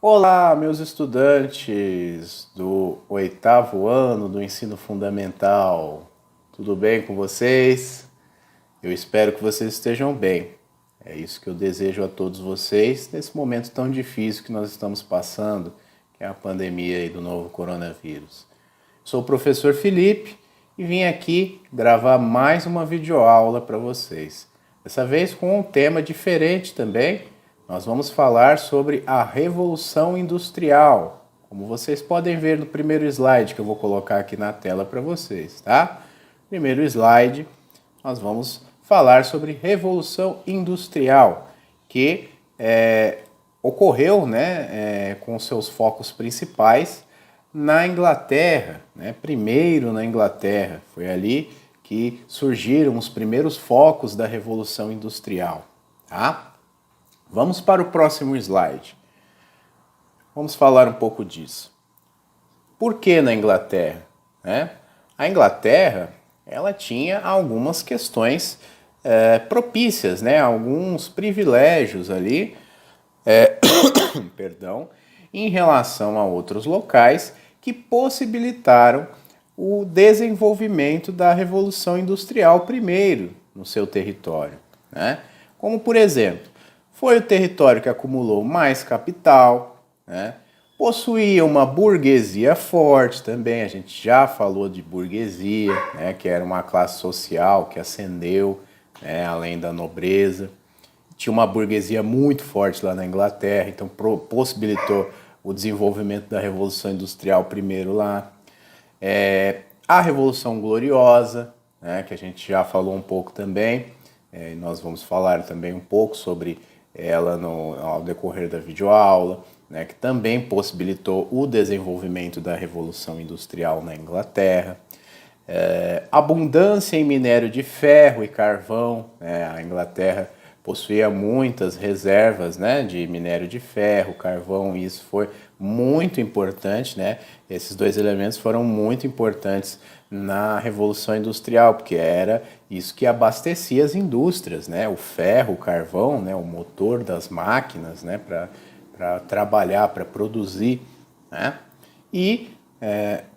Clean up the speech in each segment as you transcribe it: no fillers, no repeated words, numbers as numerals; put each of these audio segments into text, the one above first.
Olá, meus estudantes do oitavo ano do ensino fundamental. Tudo bem com vocês? Eu espero que vocês estejam bem. É isso que eu desejo a todos vocês nesse momento tão difícil que nós estamos passando, que é a pandemia aí do novo coronavírus. Sou o professor Felipe e vim aqui gravar mais uma videoaula para vocês. Dessa vez com um tema diferente também. Nós vamos falar sobre a Revolução Industrial, como vocês podem ver no primeiro slide que eu vou colocar aqui na tela para vocês, tá? Primeiro slide, nós vamos falar sobre Revolução Industrial, que ocorreu, com seus focos principais na Inglaterra, primeiro na Inglaterra. Foi ali que surgiram os primeiros focos da Revolução Industrial, tá? Vamos para o próximo slide. Vamos falar um pouco disso. Por que na Inglaterra? A Inglaterra, ela tinha algumas questões propícias, alguns privilégios ali, perdão, em relação a outros locais que possibilitaram o desenvolvimento da Revolução Industrial primeiro no seu território, Como, por exemplo, foi o território que acumulou mais capital, possuía uma burguesia forte também, a gente já falou de burguesia, que era uma classe social que ascendeu, além da nobreza. Tinha uma burguesia muito forte lá na Inglaterra, então possibilitou o desenvolvimento da Revolução Industrial primeiro lá. A Revolução Gloriosa, que a gente já falou um pouco também, nós vamos falar também um pouco sobre ela ao decorrer da videoaula, que também possibilitou o desenvolvimento da Revolução Industrial na Inglaterra. Abundância em minério de ferro e carvão, a Inglaterra possuía muitas reservas de minério de ferro, carvão, e isso foi muito importante, Esses dois elementos foram muito importantes na Revolução Industrial, porque era isso que abastecia as indústrias, O ferro, o carvão, o motor das máquinas, para trabalhar, para produzir, E,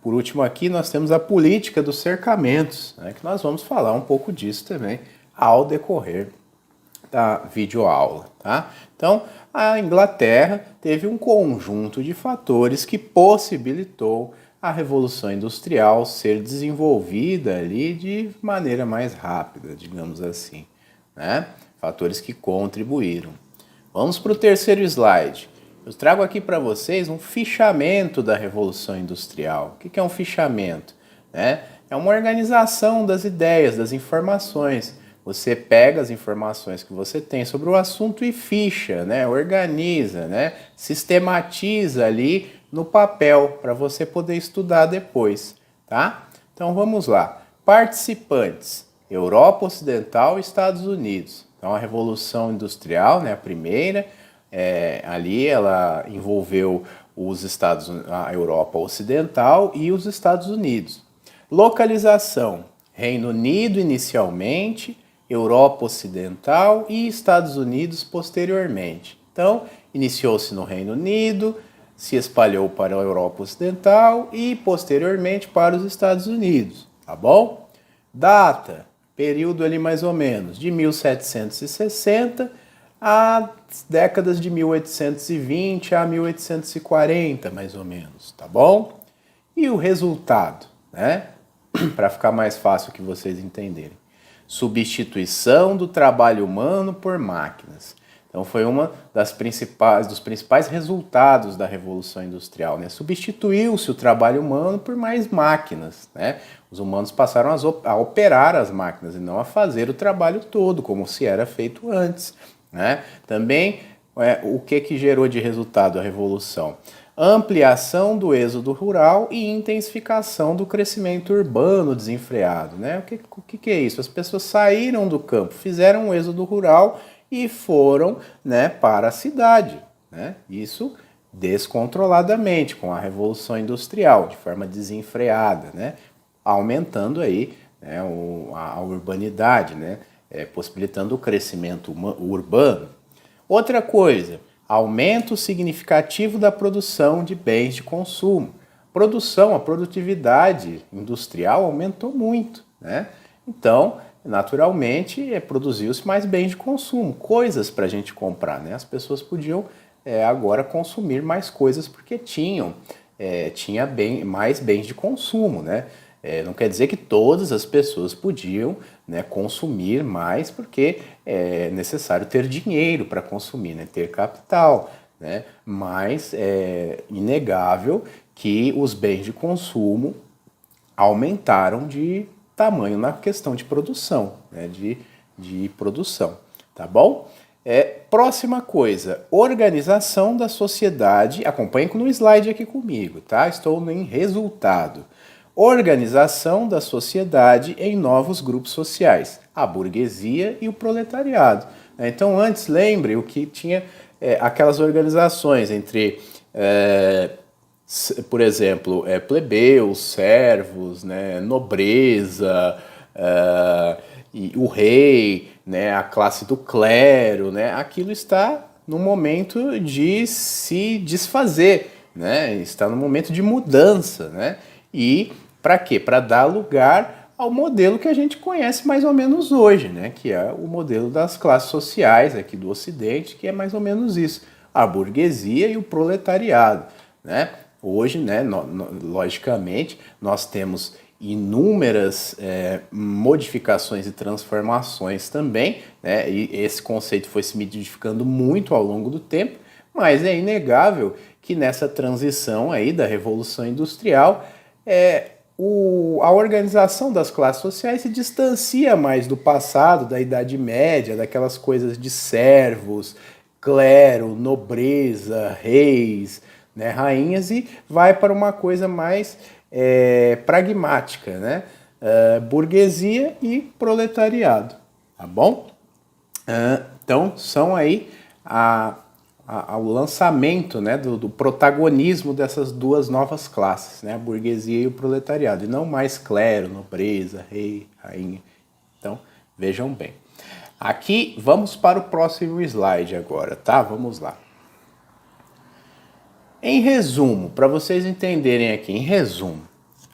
por último aqui, nós temos a política dos cercamentos, que nós vamos falar um pouco disso também ao decorrer da videoaula, tá? Então, a Inglaterra teve um conjunto de fatores que possibilitou a Revolução Industrial ser desenvolvida ali de maneira mais rápida, digamos assim, Fatores que contribuíram. Vamos para o terceiro slide. Eu trago aqui para vocês um fichamento da Revolução Industrial. O que é um fichamento? É uma organização das ideias, das informações. Você pega as informações que você tem sobre o assunto e ficha, organiza, sistematiza ali no papel para você poder estudar depois, tá? Então vamos lá. Participantes: Europa Ocidental e Estados Unidos. Então a Revolução Industrial, a primeira, ali ela envolveu a Europa Ocidental e os Estados Unidos. Localização: Reino Unido inicialmente, Europa Ocidental e Estados Unidos posteriormente. Então, iniciou-se no Reino Unido, se espalhou para a Europa Ocidental e posteriormente para os Estados Unidos, tá bom? Data, período ali mais ou menos de 1760 às décadas de 1820 a 1840, mais ou menos, tá bom? E o resultado, para ficar mais fácil que vocês entenderem. Substituição do trabalho humano por máquinas. Então foi uma dos principais resultados da Revolução Industrial, Substituiu-se o trabalho humano por mais máquinas, Os humanos passaram a operar as máquinas e não a fazer o trabalho todo, como se era feito antes, Também, o que gerou de resultado a Revolução? Ampliação do êxodo rural e intensificação do crescimento urbano desenfreado, O que é isso? As pessoas saíram do campo, fizeram um êxodo rural e foram, para a cidade, Isso descontroladamente, com a Revolução Industrial, de forma desenfreada, Aumentando aí, a urbanidade, possibilitando o crescimento urbano. Outra coisa, Aumento significativo da produção de bens de consumo. A produtividade industrial aumentou muito, né? Então, naturalmente, produziu-se mais bens de consumo, coisas para a gente comprar, né? As pessoas podiam agora consumir mais coisas porque tinha mais bens de consumo, né? Não quer dizer que todas as pessoas podiam, né, consumir mais, porque é necessário ter dinheiro para consumir, né, ter capital, né? Mas é inegável que os bens de consumo aumentaram de tamanho na questão de produção, né, de produção, tá bom? Próxima coisa, organização da sociedade. Acompanhe no slide aqui comigo, tá? Estou em resultado. Organização da sociedade em novos grupos sociais, a burguesia e o proletariado. Então, antes, lembre o que tinha aquelas organizações entre, por exemplo, plebeus, servos, né, nobreza, e o rei, né, a classe do clero, né, aquilo está no momento de se desfazer, né, está no momento de mudança, né, e para quê? Para dar lugar ao modelo que a gente conhece mais ou menos hoje, né, que é o modelo das classes sociais aqui do Ocidente, que é mais ou menos isso, a burguesia e o proletariado, né. Hoje, né, logicamente, nós temos inúmeras modificações e transformações também, né? E esse conceito foi se modificando muito ao longo do tempo, mas é inegável que nessa transição aí da Revolução Industrial a organização das classes sociais se distancia mais do passado, da Idade Média, daquelas coisas de servos, clero, nobreza, reis, né, rainhas, e vai para uma coisa mais pragmática, né? Burguesia e proletariado, tá bom? Então são aí o lançamento, né, do protagonismo dessas duas novas classes, né, a burguesia e o proletariado, e não mais clero, nobreza, rei, rainha. Então vejam bem. Aqui vamos para o próximo slide agora, tá? Vamos lá. Em resumo, para vocês entenderem aqui, em resumo,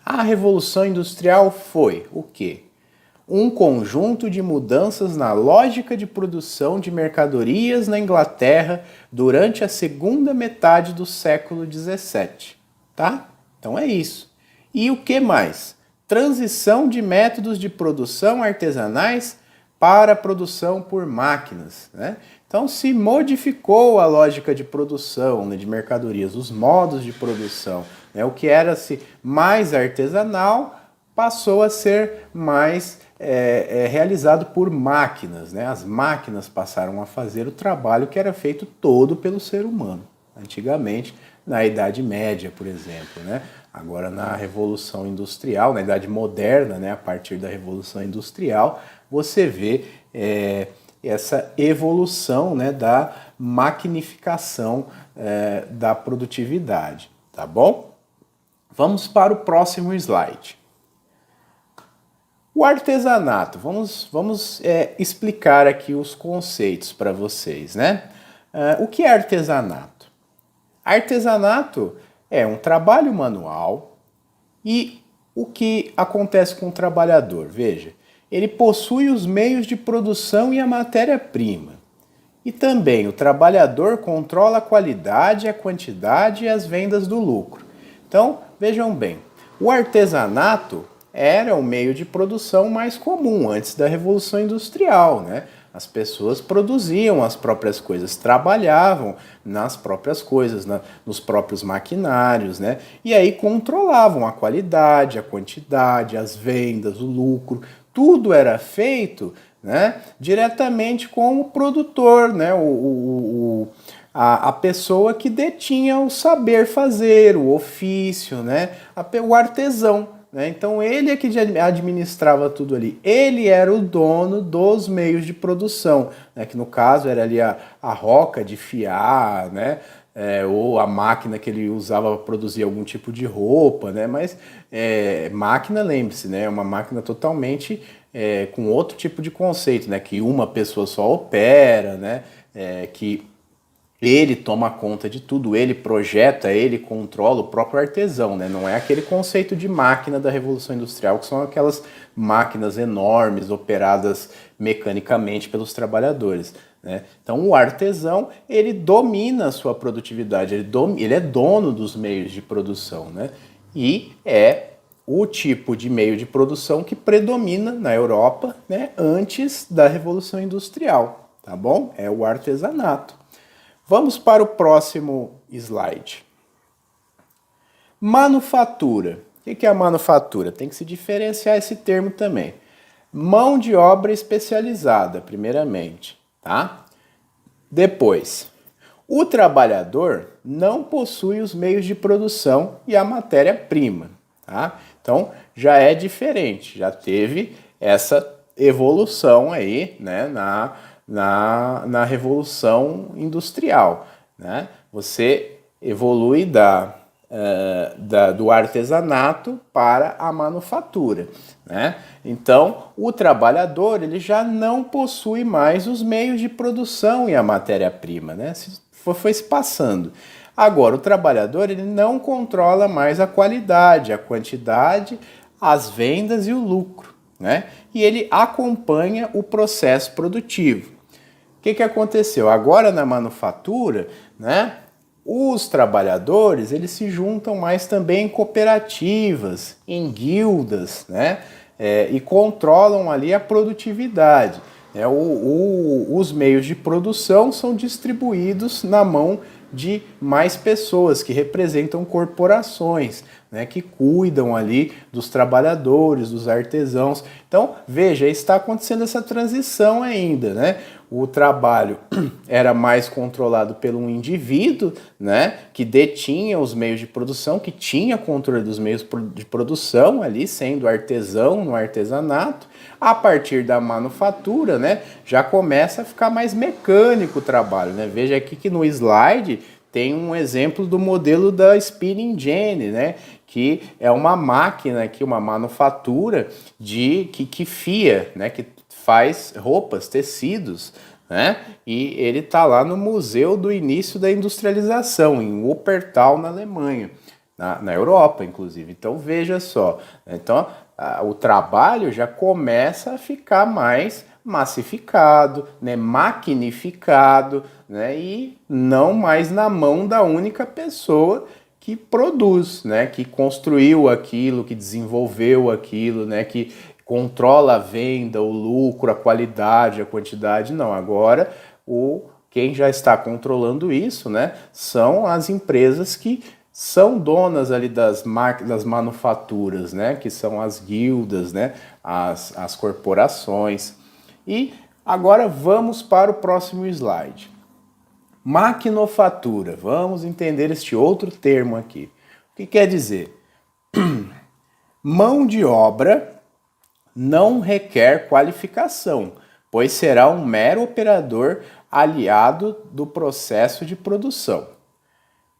a Revolução Industrial foi o quê? Um conjunto de mudanças na lógica de produção de mercadorias na Inglaterra durante a segunda metade do século XVII, tá? Então é isso. E o que mais? Transição de métodos de produção artesanais para a produção por máquinas, né? Então se modificou a lógica de produção, né, de mercadorias, os modos de produção, né? O que era-se mais artesanal passou a ser mais realizado por máquinas, né? As máquinas passaram a fazer o trabalho que era feito todo pelo ser humano, antigamente na Idade Média, por exemplo, né? Agora na Revolução Industrial, na Idade Moderna, né, a partir da Revolução Industrial, você vê essa evolução, né, da maquinificação da produtividade, tá bom? Vamos para o próximo slide. O artesanato, vamos explicar aqui os conceitos para vocês, né? O que é artesanato? Artesanato é um trabalho manual e o que acontece com o trabalhador? Veja, ele possui os meios de produção e a matéria-prima. E também o trabalhador controla a qualidade, a quantidade e as vendas do lucro. Então, vejam bem, o artesanato era o meio de produção mais comum antes da Revolução Industrial, né? As pessoas produziam as próprias coisas, trabalhavam nas próprias coisas, nos próprios maquinários, né? E aí controlavam a qualidade, a quantidade, as vendas, o lucro. Tudo era feito, né, diretamente com o produtor, né? A pessoa que detinha o saber fazer, o ofício, né? O artesão. Então ele é que administrava tudo ali, ele era o dono dos meios de produção, né? Que no caso era ali a roca de fiar, né? Ou a máquina que ele usava para produzir algum tipo de roupa, né? Mas máquina, lembre-se, né? É uma máquina totalmente com outro tipo de conceito, né? Que uma pessoa só opera, né? Que Ele toma conta de tudo, ele projeta, ele controla o próprio artesão, né? Não é aquele conceito de máquina da Revolução Industrial, que são aquelas máquinas enormes operadas mecanicamente pelos trabalhadores, né? Então o artesão, ele domina a sua produtividade, ele é dono dos meios de produção, né? E é o tipo de meio de produção que predomina na Europa, né, antes da Revolução Industrial, tá bom? É o artesanato. Vamos para o próximo slide. Manufatura. O que é a manufatura? Tem que se diferenciar esse termo também. Mão de obra especializada, primeiramente, tá? Depois, o trabalhador não possui os meios de produção e a matéria-prima, tá? Então, já é diferente, já teve essa evolução aí, né, na Revolução Industrial, né? Você evolui do artesanato para a manufatura, né? Então, o trabalhador, ele já não possui mais os meios de produção e a matéria-prima, né? Foi se passando. Agora, o trabalhador, ele não controla mais a qualidade, a quantidade, as vendas e o lucro, né? E ele acompanha o processo produtivo. O que aconteceu? Agora na manufatura, né, os trabalhadores, eles se juntam mais também em cooperativas, em guildas, né, e controlam ali a produtividade. Os meios de produção são distribuídos na mão de mais pessoas que representam corporações, né, que cuidam ali dos trabalhadores, dos artesãos. Então, veja, está acontecendo essa transição ainda, né? O trabalho era mais controlado por um indivíduo, né, que detinha os meios de produção, que tinha controle dos meios de produção ali, sendo artesão no artesanato. A partir da manufatura, né, já começa a ficar mais mecânico o trabalho, né? Veja aqui que no slide tem um exemplo do modelo da Spinning Jenny, né, que é uma máquina aqui, uma manufatura que fia, né, que faz roupas, tecidos, né? E ele está lá no Museu do Início da Industrialização, em Wuppertal, na Alemanha, na Europa, inclusive. Então, veja só. Então, o trabalho já começa a ficar mais massificado, né, maquinificado, né, e não mais na mão da única pessoa que produz, né, que construiu aquilo, que desenvolveu aquilo, né, que controla a venda, o lucro, a qualidade, a quantidade. Não, agora quem já está controlando isso, né, são as empresas que são donas ali das manufaturas, né, que são as guildas, né, as corporações. E agora vamos para o próximo slide. Maquinofatura. Vamos entender este outro termo aqui. O que quer dizer? Mão de obra não requer qualificação, pois será um mero operador aliado do processo de produção.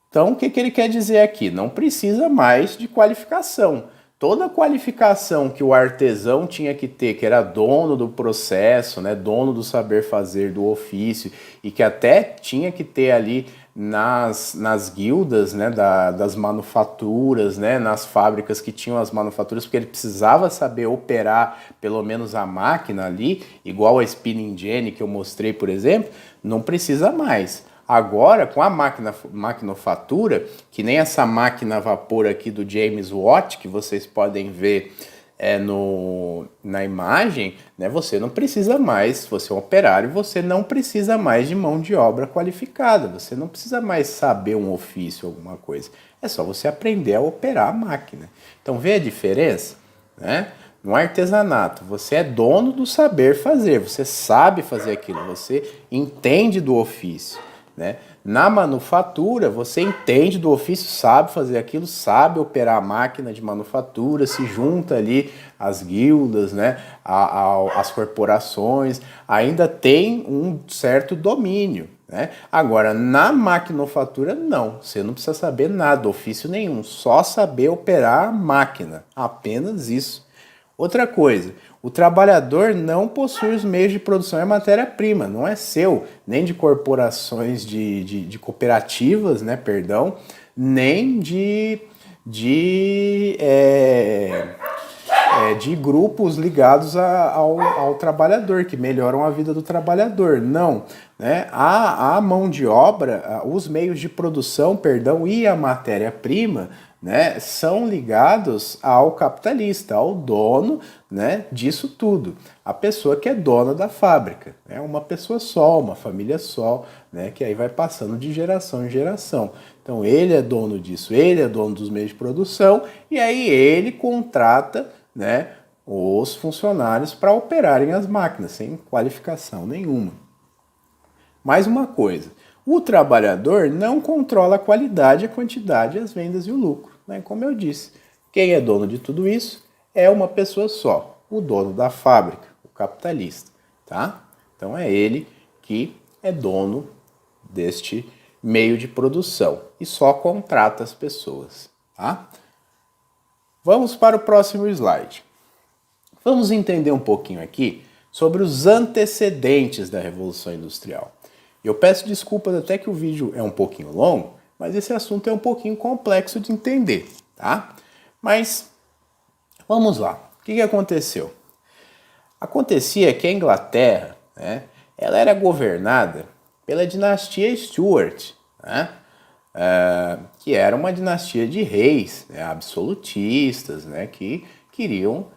Então, o que ele quer dizer aqui? Não precisa mais de qualificação. Toda a qualificação que o artesão tinha que ter, que era dono do processo, né, dono do saber fazer, do ofício, e que até tinha que ter ali nas guildas, né, das manufaturas, né, nas fábricas que tinham as manufaturas, porque ele precisava saber operar pelo menos a máquina ali, igual a Spinning Jenny que eu mostrei, por exemplo, não precisa mais. Agora, com a maquinofatura, que nem essa máquina a vapor aqui do James Watt, que vocês podem ver na imagem, né, você não precisa mais, se você é um operário, você não precisa mais de mão de obra qualificada, você não precisa mais saber um ofício, alguma coisa. É só você aprender a operar a máquina. Então, vê a diferença, né? No artesanato, você é dono do saber fazer, você sabe fazer aquilo, você entende do ofício. Né? Na manufatura, você entende do ofício, sabe fazer aquilo, sabe operar a máquina de manufatura, se junta ali às guildas, né? Às corporações, ainda tem um certo domínio. Né? Agora, na maquinofatura, não, você não precisa saber nada, ofício nenhum, só saber operar a máquina, apenas isso. Outra coisa, o trabalhador não possui os meios de produção, é matéria-prima, não é seu, nem de corporações de cooperativas, né, perdão, nem de grupos ligados ao trabalhador, que melhoram a vida do trabalhador. Não, né? A mão de obra, os meios de produção, perdão, e a matéria-prima, né, são ligados ao capitalista, ao dono, né, disso tudo. A pessoa que é dona da fábrica, né, uma pessoa só, uma família só, né, que aí vai passando de geração em geração. Então ele é dono disso, ele é dono dos meios de produção e aí ele contrata, né, os funcionários para operarem as máquinas, sem qualificação nenhuma. Mais uma coisa, o trabalhador não controla a qualidade, a quantidade, as vendas e o lucro, né? Como eu disse, quem é dono de tudo isso é uma pessoa só, o dono da fábrica, o capitalista, tá? Então é ele que é dono deste meio de produção e só contrata as pessoas, tá? Vamos para o próximo slide. Vamos entender um pouquinho aqui sobre os antecedentes da Revolução Industrial. Eu peço desculpas até que o vídeo é um pouquinho longo, mas esse assunto é um pouquinho complexo de entender, tá? Mas vamos lá. O que aconteceu? Acontecia que a Inglaterra, né, ela era governada pela dinastia Stuart, né? Que era uma dinastia de reis, né, absolutistas, né, que queriam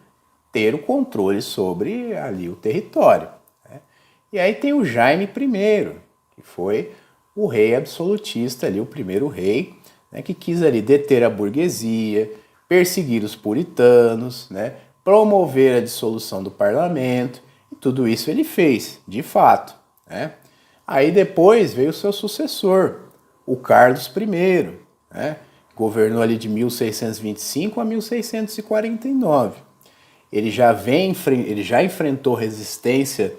ter o controle sobre ali o território, né? E aí tem o Jaime I, que foi o rei absolutista ali, o primeiro rei, né, que quis ali deter a burguesia, perseguir os puritanos, né, promover a dissolução do parlamento, e tudo isso ele fez, de fato, né? Aí depois veio o seu sucessor, o Carlos I, né? Governou ali de 1625 a 1649. Ele já enfrentou resistência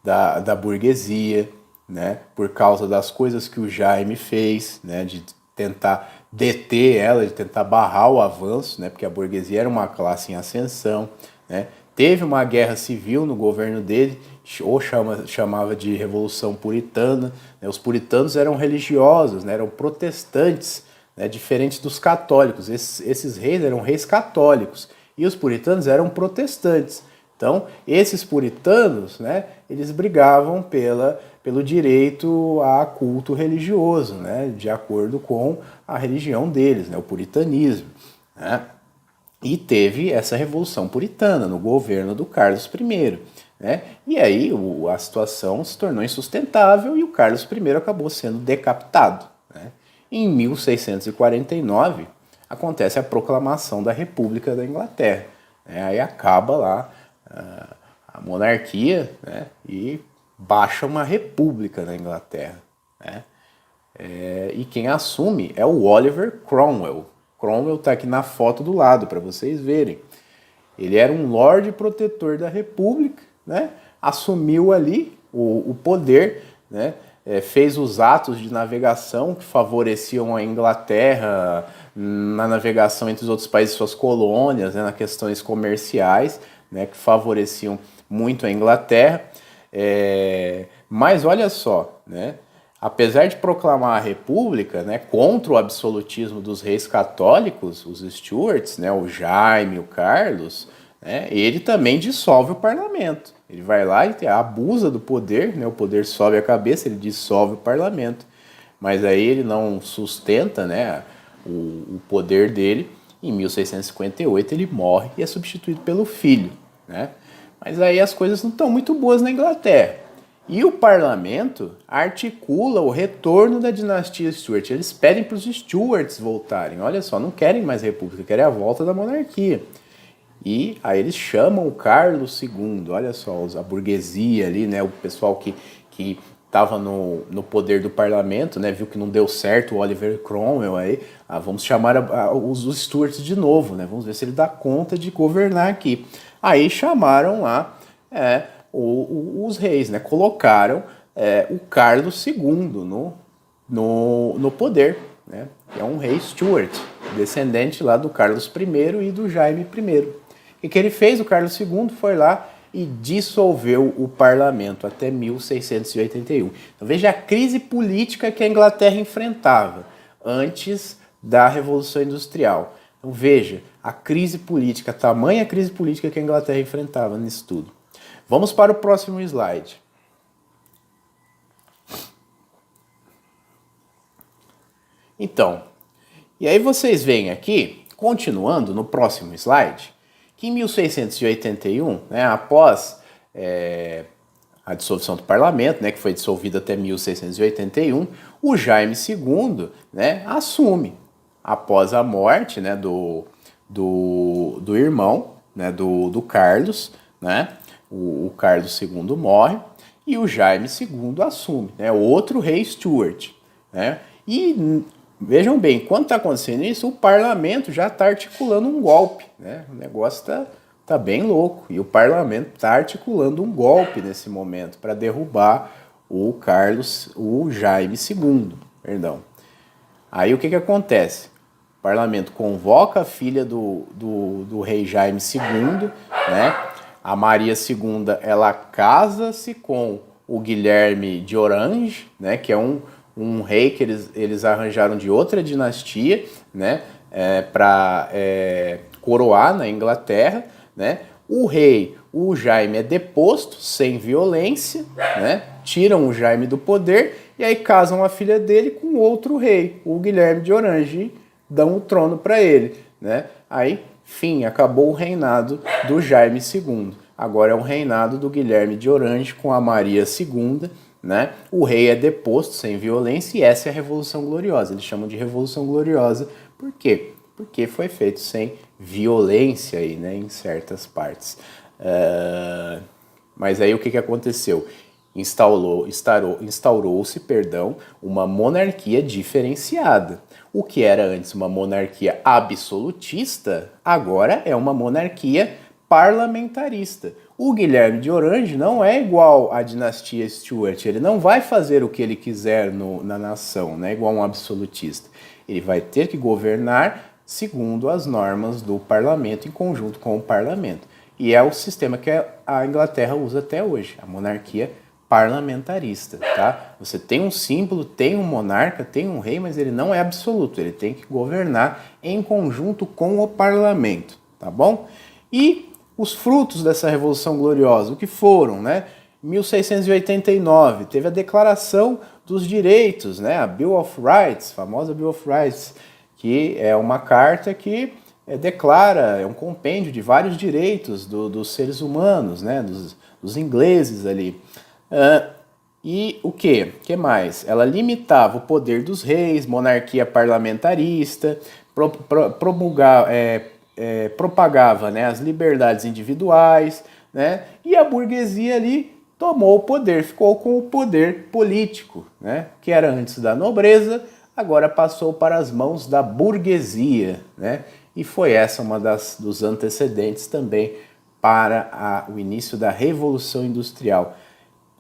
da burguesia, né? Por causa das coisas que o Jaime fez, né? De tentar deter ela, de tentar barrar o avanço, né? Porque a burguesia era uma classe em ascensão, né? Teve uma guerra civil no governo dele, ou chamava de Revolução Puritana, né? Os puritanos eram religiosos, né? Eram protestantes, né? Diferentes dos católicos. Esses reis eram reis católicos e os puritanos eram protestantes. Então, esses puritanos, né? Eles brigavam pelo direito a culto religioso, né? De acordo com a religião deles, né? O puritanismo, né? E teve essa revolução puritana no governo do Carlos I, né? E aí a situação se tornou insustentável e o Carlos I acabou sendo decapitado, né? Em 1649 acontece a proclamação da República da Inglaterra, né? Aí acaba lá a monarquia, né? E baixa uma república na Inglaterra, né? E quem assume é o Oliver Cromwell. Cromwell está aqui na foto do lado para vocês verem. Ele era um lorde protetor da República, né? Assumiu ali o poder, né? Fez os atos de navegação que favoreciam a Inglaterra na navegação entre os outros países, suas colônias, né? Nas questões comerciais, né? Que favoreciam muito a Inglaterra. Mas olha só, né? Apesar de proclamar a república, né, contra o absolutismo dos reis católicos, os Stuarts, né, o Jaime, o Carlos, né, ele também dissolve o parlamento. Ele vai lá e abusa do poder, né, o poder sobe a cabeça, ele dissolve o parlamento. Mas aí ele não sustenta, né, o poder dele. Em 1658 ele morre e é substituído pelo filho, né? Mas aí as coisas não estão muito boas na Inglaterra. E o parlamento articula o retorno da dinastia Stuart. Eles pedem para os Stuarts voltarem. Olha só, não querem mais república, querem a volta da monarquia. E aí eles chamam o Carlos II. Olha só, a burguesia ali, né, o pessoal que estava no poder do parlamento, né, viu que não deu certo o Oliver Cromwell, aí vamos chamar os Stuarts de novo, né, vamos ver se ele dá conta de governar aqui. Aí chamaram lá os reis, né, colocaram o Carlos II no poder, né, que é um rei Stuart, descendente lá do Carlos I e do Jaime I. O que ele fez? O Carlos II foi lá e dissolveu o parlamento até 1681. Então veja a crise política que a Inglaterra enfrentava antes da Revolução Industrial. Então veja a crise política, a tamanha crise política que a Inglaterra enfrentava nisso tudo. Vamos para o próximo slide. Então, e aí vocês veem aqui, continuando no próximo slide, que em 1681, né, após a dissolução do parlamento, né, que foi dissolvido até 1681, o Jaime II, né, assume, após a morte, né, do irmão, né, do Carlos, né, o Carlos II morre e o Jaime II assume, né, outro rei Stuart, né, e vejam bem, enquanto está acontecendo isso, o parlamento já está articulando um golpe, né? O negócio tá bem louco. E o parlamento está articulando um golpe nesse momento para derrubar o Jaime II, perdão. Aí o que acontece? O parlamento convoca a filha do rei Jaime II, né? A Maria II, ela casa-se com o Guilherme de Orange, né? Que é um rei que eles arranjaram de outra dinastia, né, para coroar na Inglaterra, né. O Jaime é deposto sem violência, né, tiram o Jaime do poder e aí casam a filha dele com outro rei, o Guilherme de Orange, e dão o trono para ele, né. Aí, fim, acabou o reinado do Jaime II. Agora é o reinado do Guilherme de Orange com a Maria II, né? O rei é deposto sem violência e essa é a Revolução Gloriosa. Eles chamam de Revolução Gloriosa. Por quê? Porque foi feito sem violência aí, né, em certas partes. Mas aí o que aconteceu? Instaurou-se, uma monarquia diferenciada. O que era antes uma monarquia absolutista, agora é uma monarquia parlamentarista. O Guilherme de Orange não é igual à dinastia Stuart, ele não vai fazer o que ele quiser na nação, não é igual a um absolutista. Ele vai ter que governar segundo as normas do parlamento, em conjunto com o parlamento. E é o sistema que a Inglaterra usa até hoje, a monarquia parlamentarista, tá? Você tem um símbolo, tem um monarca, tem um rei, mas ele não é absoluto, ele tem que governar em conjunto com o parlamento, tá bom? E os frutos dessa Revolução Gloriosa, o que foram, né? Em 1689, teve a Declaração dos Direitos, né? A Bill of Rights, a famosa Bill of Rights, que é uma carta que declara, é um compêndio de vários direitos dos seres humanos, né? Dos ingleses ali. E o que? O que mais? Ela limitava o poder dos reis, monarquia parlamentarista, propagava, né, as liberdades individuais, né, e a burguesia ali tomou o poder, ficou com o poder político, né, que era antes da nobreza, agora passou para as mãos da burguesia, né, e foi essa uma dos antecedentes também para o início da Revolução Industrial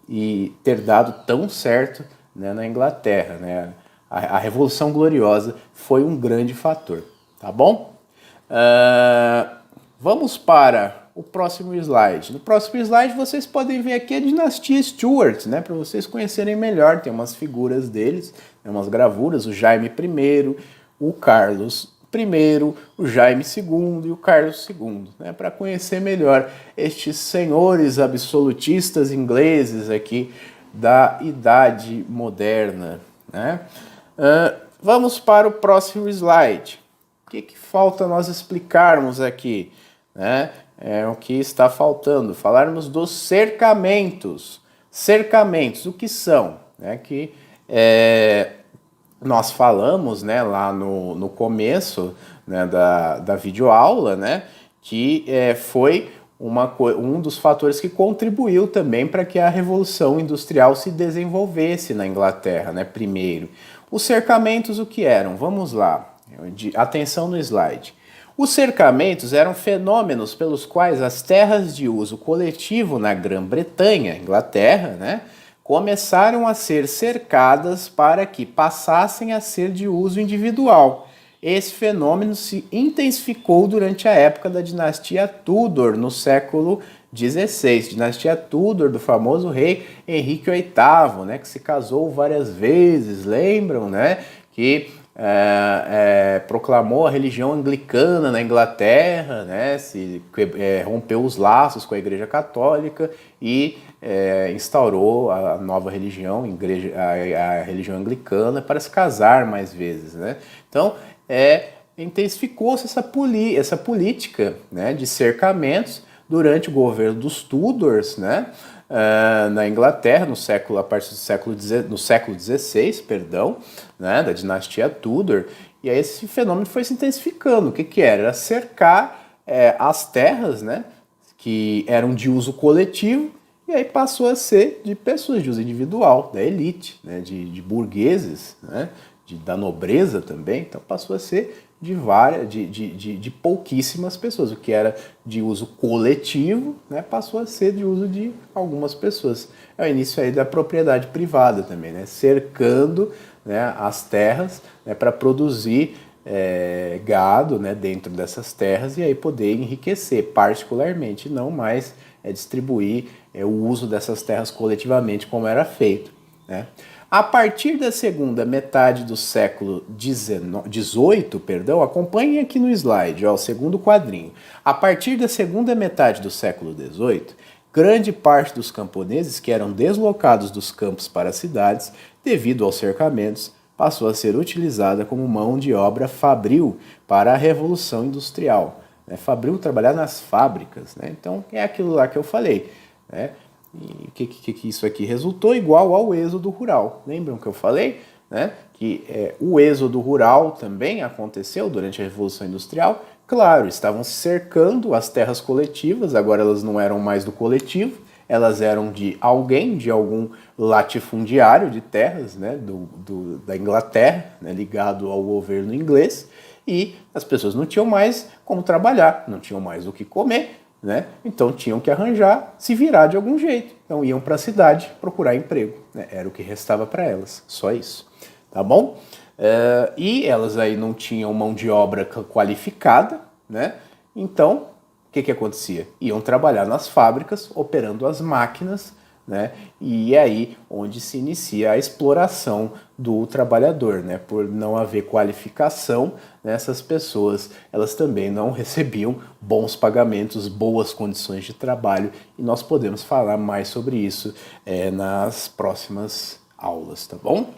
e ter dado tão certo, né, na Inglaterra, né, a Revolução Gloriosa foi um grande fator, tá bom? Vamos para o próximo slide. No próximo slide vocês podem ver aqui a dinastia Stuart, né, para vocês conhecerem melhor. Tem umas figuras deles, umas gravuras, o Jaime I, o Carlos I, o Jaime II e o Carlos II, né, para conhecer melhor estes senhores absolutistas ingleses aqui da Idade Moderna, né? Vamos para o próximo slide. O que falta nós explicarmos aqui, né? O que está faltando? Falarmos dos cercamentos. Cercamentos, o que são? Né? Que nós falamos, né, lá no começo, né, da videoaula, né, que foi um dos fatores que contribuiu também para que a Revolução Industrial se desenvolvesse na Inglaterra, né, primeiro. Os cercamentos, o que eram? Vamos lá. Atenção no slide. Os cercamentos eram fenômenos pelos quais as terras de uso coletivo na Grã-Bretanha, Inglaterra, né, começaram a ser cercadas para que passassem a ser de uso individual. esse fenômeno se intensificou durante a época da dinastia Tudor, no século XVI. Dinastia Tudor, do famoso rei Henrique VIII, né, que se casou várias vezes, lembram, né, que proclamou a religião anglicana na Inglaterra, né, rompeu os laços com a Igreja Católica e instaurou a nova religião, a religião anglicana, para se casar mais vezes, né? Então, intensificou-se essa política, né, de cercamentos durante o governo dos Tudors, né, na Inglaterra, a partir do século XVI, perdão, né, da dinastia Tudor, e aí esse fenômeno foi se intensificando. O que era? Era cercar as terras, né, que eram de uso coletivo, e aí passou a ser de pessoas de uso individual, da elite, né, de burgueses, né, da nobreza também, então passou a ser de pouquíssimas pessoas. O que era de uso coletivo, né, passou a ser de uso de algumas pessoas. É o início aí da propriedade privada também, né, cercando, né, as terras, né, para produzir gado, né, dentro dessas terras e aí poder enriquecer particularmente, não mais distribuir o uso dessas terras coletivamente como era feito, né. A partir da segunda metade do século XVIII, acompanhem aqui no slide, ó, o segundo quadrinho. A partir da segunda metade do século XVIII, grande parte dos camponeses que eram deslocados dos campos para as cidades, devido aos cercamentos, passou a ser utilizada como mão de obra fabril para a Revolução Industrial. Fabril, trabalhar nas fábricas, né? Então é aquilo lá que eu falei, né? E o que isso aqui resultou? Igual ao êxodo rural. Lembram que eu falei? Né? Que o êxodo rural também aconteceu durante a Revolução Industrial. Claro, estavam cercando as terras coletivas, agora elas não eram mais do coletivo, elas eram de alguém, de algum latifundiário de terras, né, da Inglaterra, né, ligado ao governo inglês, e as pessoas não tinham mais como trabalhar, não tinham mais o que comer, né? Então tinham que arranjar, se virar de algum jeito. Então iam para a cidade procurar emprego, né? Era o que restava para elas, só isso, tá bom? E elas aí não tinham mão de obra qualificada, né? Então o que acontecia? Iam trabalhar nas fábricas, operando as máquinas, né? E é aí onde se inicia a exploração do trabalhador, né? Por não haver qualificação, né, essas pessoas elas também não recebiam bons pagamentos, boas condições de trabalho, e nós podemos falar mais sobre isso nas próximas aulas, tá bom?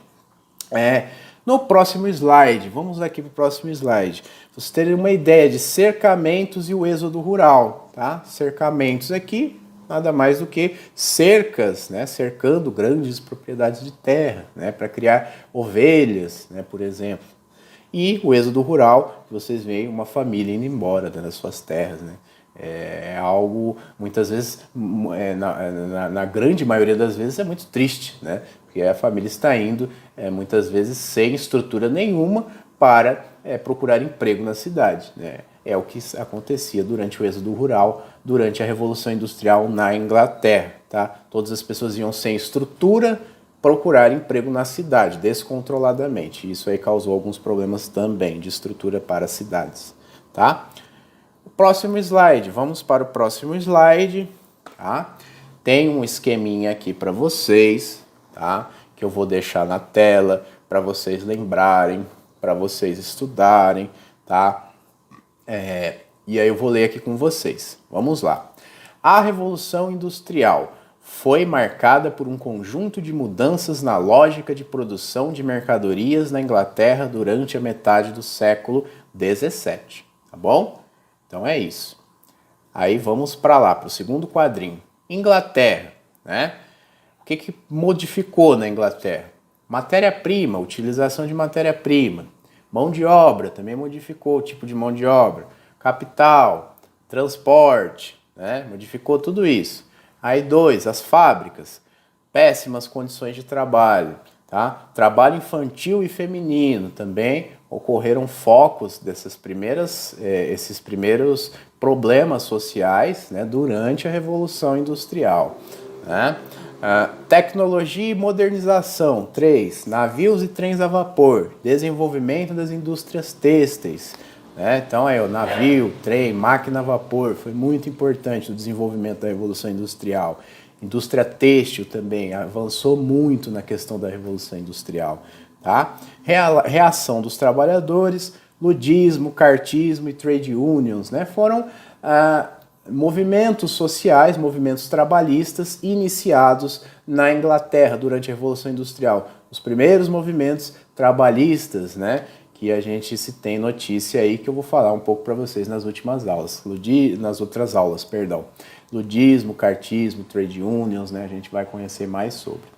No próximo slide, vamos aqui para o próximo slide, vocês terem uma ideia de cercamentos e o êxodo rural, tá? Cercamentos aqui, nada mais do que cercas, né, cercando grandes propriedades de terra, né, para criar ovelhas, né, por exemplo. E o êxodo rural, que vocês veem uma família indo embora das suas terras, né. É algo, muitas vezes, na grande maioria das vezes, é muito triste, né, porque a família está indo, muitas vezes, sem estrutura nenhuma para procurar emprego na cidade, né. É o que acontecia durante o êxodo rural, durante a Revolução Industrial na Inglaterra, tá? Todas as pessoas iam sem estrutura procurar emprego na cidade, descontroladamente. Isso aí causou alguns problemas também de estrutura para as cidades, tá? O próximo slide, vamos para o próximo slide, tá? Tem um esqueminha aqui para vocês, tá? Que eu vou deixar na tela para vocês lembrarem, para vocês estudarem, tá? E aí eu vou ler aqui com vocês. Vamos lá. A Revolução Industrial foi marcada por um conjunto de mudanças na lógica de produção de mercadorias na Inglaterra durante a metade do século XVII. Tá bom? Então é isso. Aí vamos para lá, para o segundo quadrinho. Inglaterra, né? O que modificou na Inglaterra? Matéria-prima, utilização de matéria-prima. Mão de obra, também modificou o tipo de mão de obra. Capital, transporte, né? Modificou tudo isso. Aí 2, as fábricas. Péssimas condições de trabalho, tá? Trabalho infantil e feminino, também ocorreram focos esses primeiros problemas sociais, né, durante a Revolução Industrial, né? Tecnologia e modernização. 3. Navios e trens a vapor. Desenvolvimento das indústrias têxteis. Né? Então, o navio, trem, máquina a vapor foi muito importante no desenvolvimento da Revolução Industrial. Indústria têxtil também avançou muito na questão da Revolução Industrial. Tá? Reação dos trabalhadores, ludismo, cartismo e trade unions, né? Foram movimentos sociais, movimentos trabalhistas iniciados na Inglaterra durante a Revolução Industrial. Os primeiros movimentos trabalhistas, né? Que a gente se tem notícia aí, que eu vou falar um pouco para vocês nas últimas aulas, nas outras aulas, perdão. Ludismo, cartismo, trade unions, né? A gente vai conhecer mais sobre.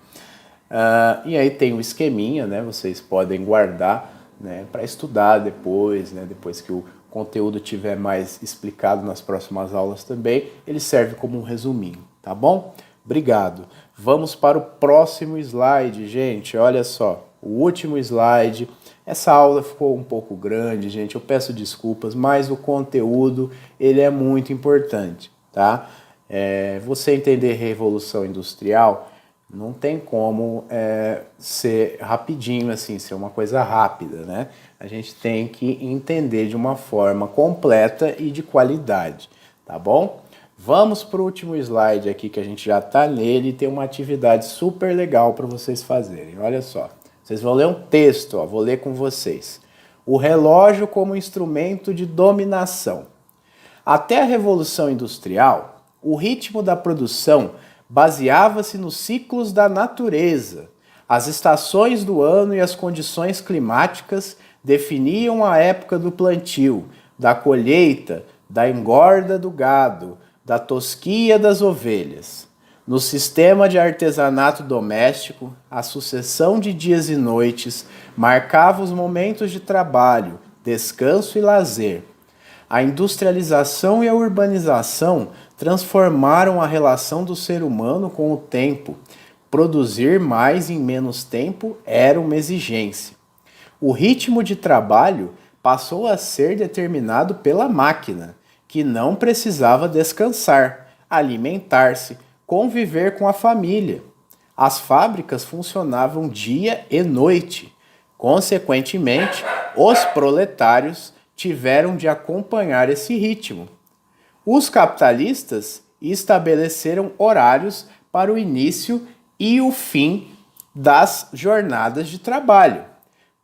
E aí tem um esqueminha, né? Vocês podem guardar, né? Para estudar depois, né? Depois que o conteúdo tiver mais explicado nas próximas aulas também, ele serve como um resuminho, tá bom? Obrigado. Vamos para o próximo slide, gente. Olha só, o último slide. Essa aula ficou um pouco grande, gente. Eu peço desculpas, mas o conteúdo ele é muito importante, tá? Você entender Revolução Industrial não tem como ser rapidinho assim, ser uma coisa rápida, né? A gente tem que entender de uma forma completa e de qualidade, tá bom? Vamos para o último slide aqui, que a gente já está nele, e tem uma atividade super legal para vocês fazerem. Olha só, vocês vão ler um texto, ó, vou ler com vocês. O relógio como instrumento de dominação. Até a Revolução Industrial, o ritmo da produção baseava-se nos ciclos da natureza. As estações do ano e as condições climáticas definiam a época do plantio, da colheita, da engorda do gado, da tosquia das ovelhas. No sistema de artesanato doméstico, a sucessão de dias e noites marcava os momentos de trabalho, descanso e lazer. A industrialização e a urbanização transformaram a relação do ser humano com o tempo. Produzir mais em menos tempo era uma exigência. O ritmo de trabalho passou a ser determinado pela máquina, que não precisava descansar, alimentar-se, conviver com a família. As fábricas funcionavam dia e noite. Consequentemente, os proletários tiveram de acompanhar esse ritmo. Os capitalistas estabeleceram horários para o início e o fim das jornadas de trabalho,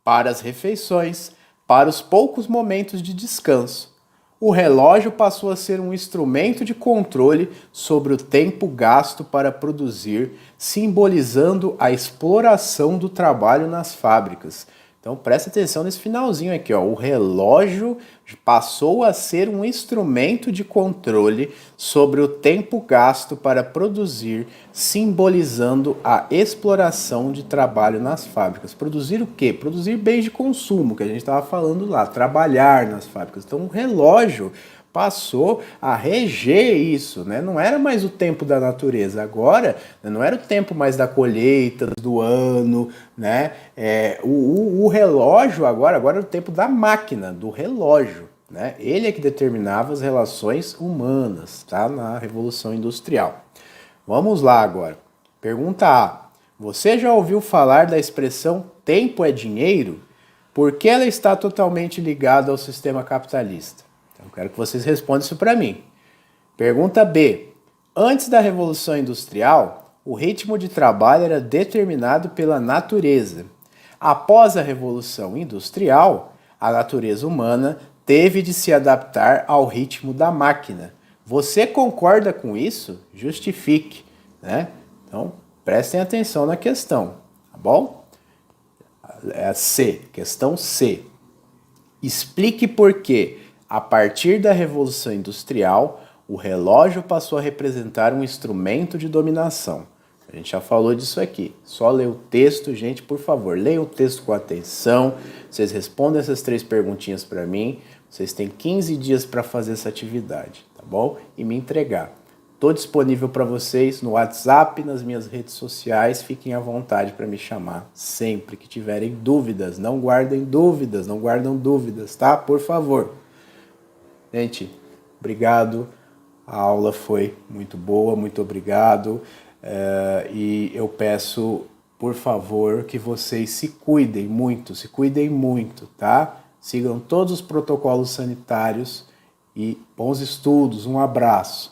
para as refeições, para os poucos momentos de descanso. O relógio passou a ser um instrumento de controle sobre o tempo gasto para produzir, simbolizando a exploração do trabalho nas fábricas. Então presta atenção nesse finalzinho aqui, ó. O relógio passou a ser um instrumento de controle sobre o tempo gasto para produzir, simbolizando a exploração de trabalho nas fábricas. Produzir o quê? Produzir bens de consumo, que a gente estava falando lá, trabalhar nas fábricas. Então o relógio passou a reger isso, né? Não era mais o tempo da natureza, agora não era o tempo mais da colheita, do ano, né? O relógio agora era o tempo da máquina, do relógio, né? Ele é que determinava as relações humanas, tá? Na Revolução Industrial. Vamos lá agora. Pergunta A. Você já ouviu falar da expressão tempo é dinheiro? Por que ela está totalmente ligada ao sistema capitalista? Eu quero que vocês respondam isso para mim. Pergunta B. Antes da Revolução Industrial, o ritmo de trabalho era determinado pela natureza. Após a Revolução Industrial, a natureza humana teve de se adaptar ao ritmo da máquina. Você concorda com isso? Justifique, né? Então, prestem atenção na questão, tá bom? C, questão C. Explique por que, a partir da Revolução Industrial, o relógio passou a representar um instrumento de dominação. A gente já falou disso aqui. Só ler o texto, gente, por favor. Leiam o texto com atenção. Vocês respondem essas 3 perguntinhas para mim. Vocês têm 15 dias para fazer essa atividade, tá bom? E me entregar. Estou disponível para vocês no WhatsApp, nas minhas redes sociais. Fiquem à vontade para me chamar sempre que tiverem dúvidas. Não guardem dúvidas, não guardam dúvidas, tá? Por favor. Gente, obrigado. A aula foi muito boa, muito obrigado. e eu peço, por favor, que vocês se cuidem muito, tá? Sigam todos os protocolos sanitários e bons estudos. Um abraço.